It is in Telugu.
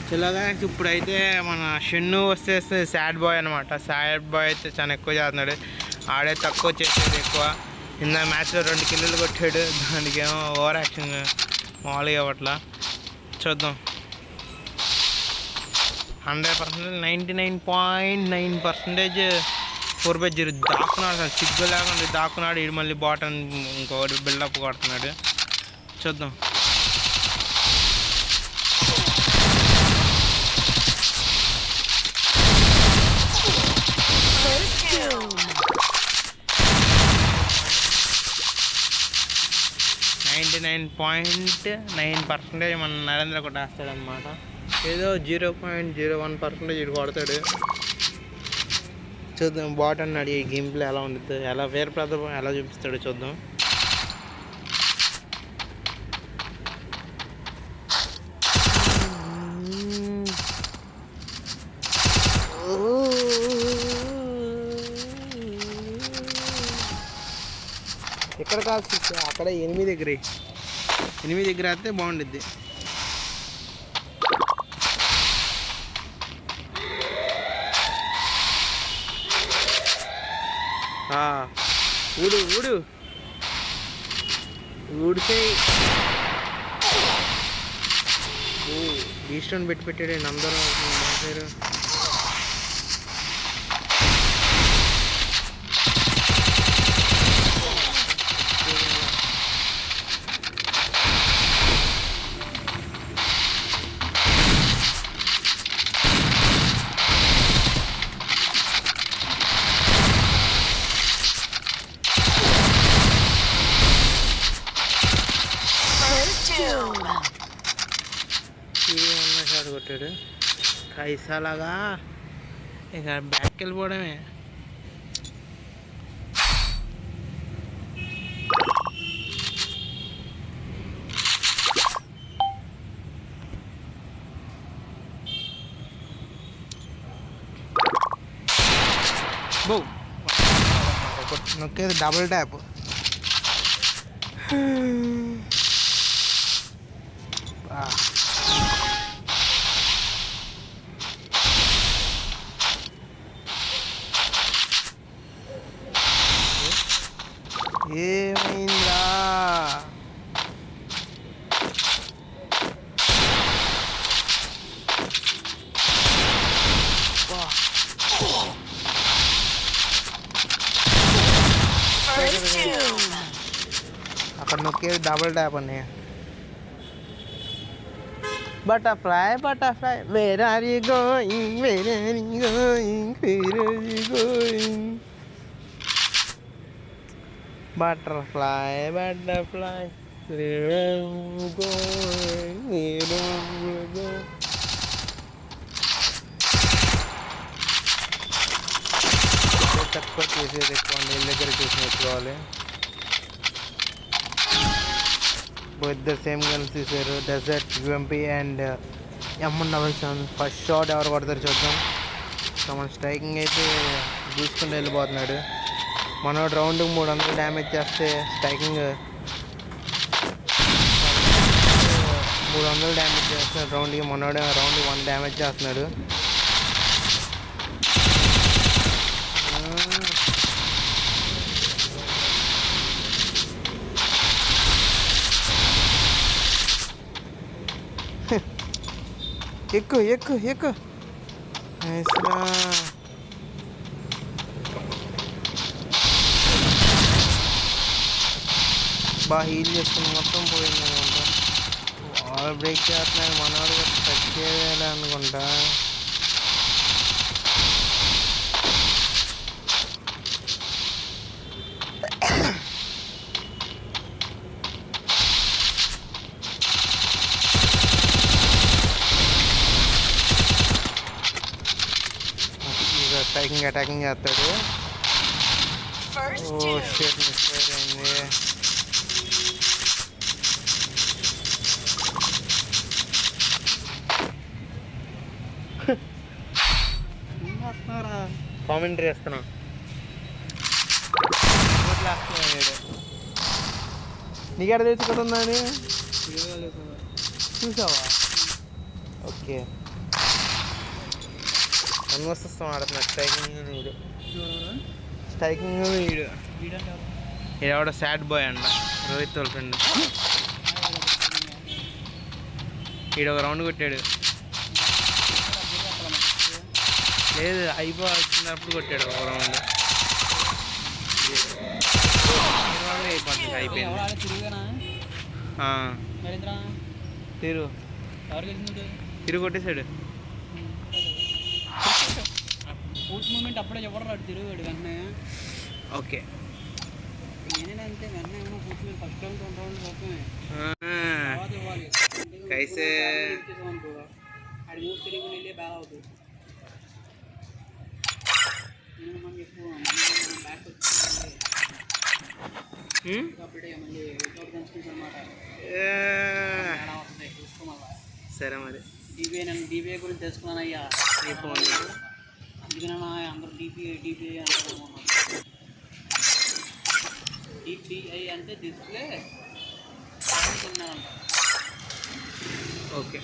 చిల్లగా ఇప్పుడైతే మన షెన్ను వచ్చేస్తే సాడ్ బాయ్ అనమాట. సాడ్ బాయ్ అయితే చాలా ఎక్కువ చేస్తున్నాడు. ఆడే తక్కువ చేసేది ఎక్కువ. నిన్న మ్యాచ్లో 2 కిల్లులు కొట్టాడు. దానికి ఏమో ఓవర్ యాక్షన్ మామూలుగా అవ్వట్లా. చూద్దాం. 100% 99.9% 4/0 దాక్కున్నాడు. అసలు సిగ్గు లేకుండా దాక్కున్నాడు. ఇది మళ్ళీ బాటన్ ఇంకోటి బిల్డప్ కొడుతున్నాడు. చూద్దాం. .9% మన నరేంద్ర కొట్టేస్తాడనమాట. ఏదో 0.01% ఇటు కొడతాడు. చూద్దాం. బాట్ అన్నాడు ఈ గేమ్ ప్లే ఎలా ఉంటుంది, ఎలా వేరే ప్రతాపం ఎలా చూపిస్తాడో చూద్దాం. ఎక్కడ కాల్సి అక్కడ 8 దగ్గర అయితే బాగుండిద్ది. ఊడితే ఈస్టర్న్ పెట్టాడు. అందరూ పేరు షాట్ కొట్టాడు. కైసాలాగా ఇక బ్యాక్కి వెళ్ళిపోవడమే. బో నొక్కేది డబుల్ ట్యాప్. ఏమైందా? అక్కడ నొక్కేది డబుల్ ట్యాప్ అని. Butterfly where are you going, butterfly తక్కువ చేసేది ఎక్కువ, నీళ్ళ దగ్గర చూసి నేర్చుకోవాలి. both the same guns తీసారు. Desert UMP and M177. First shot ఎవరు కొడతారు చూద్దాం. సో మన స్ట్రైకింగ్ అయితే చూసుకుంటూ వెళ్ళిపోతున్నాడు. మనోడు రౌండ్కి 300 డ్యామేజ్ చేస్తే స్ట్రైకింగ్ 300 డ్యామేజ్ చేస్తున్నాడు రౌండ్కి. మనోడు రౌండ్కి 1 డ్యామేజ్ చేస్తున్నాడు. ఎక్కు బాగా హీల్ చేసుకుని మొత్తం పోయింది అనుకుంటా. వాల్ బ్రేక్ చేస్తున్నాడు మనవాడు. టచ్ చేయాలి అనుకుంటా. అటాకింగ్ చేస్తాడు. ఓ షిట్, మిస్టేక్ అయింది. కామెంటరీ చేస్తున్నా. నీకెక్కడ తెలుసు కదా ఉందని చూసావా? ఓకే. అన్వస్తం ఆడుతున్నాడు స్ట్రైకింగ్ వీడు. స్ట్రైకింగ్ వీడు ఈడెవడ సాడ్ బాయ్ అంట, రోహిత్ వాళ్ళ ఫ్రెండ్. ఈడ ఒక రౌండ్ కొట్టాడు. లేదు వచ్చినప్పుడు కొట్టాడు ఒక రౌండ్. అయిపోయింది. తిరుగు కొట్టేశాడు. పూర్తి మూమెంట్ అప్పుడే చెప్పరాడు తిరుగుడు వెంటనే. ఓకే నేనే అంతే వెంటనే పూర్తి మూమెంట్ ఫస్ట్ రౌండ్ 2 రౌండ్ పోతామే ఇవ్వాలి. కైసే అది మూవ్ తిరిగి వెళ్ళి బ్యాక్ అవుతుంది. నేను మనం ఎక్కువ బ్యాక్ వచ్చి కాబట్టి మళ్ళీ వితౌట్ కన్స్టెన్స్ అనమాట. వస్తాయి చూసుకోమల్లా. సరే మరి డీబీఐ గురించి తెలుసుకున్నాను అయ్యా. అందుకనే అందరూ డీపీఐ అంటారు. డిపిఐ అంటే డిస్ప్లే తిన్నారంట. ఓకే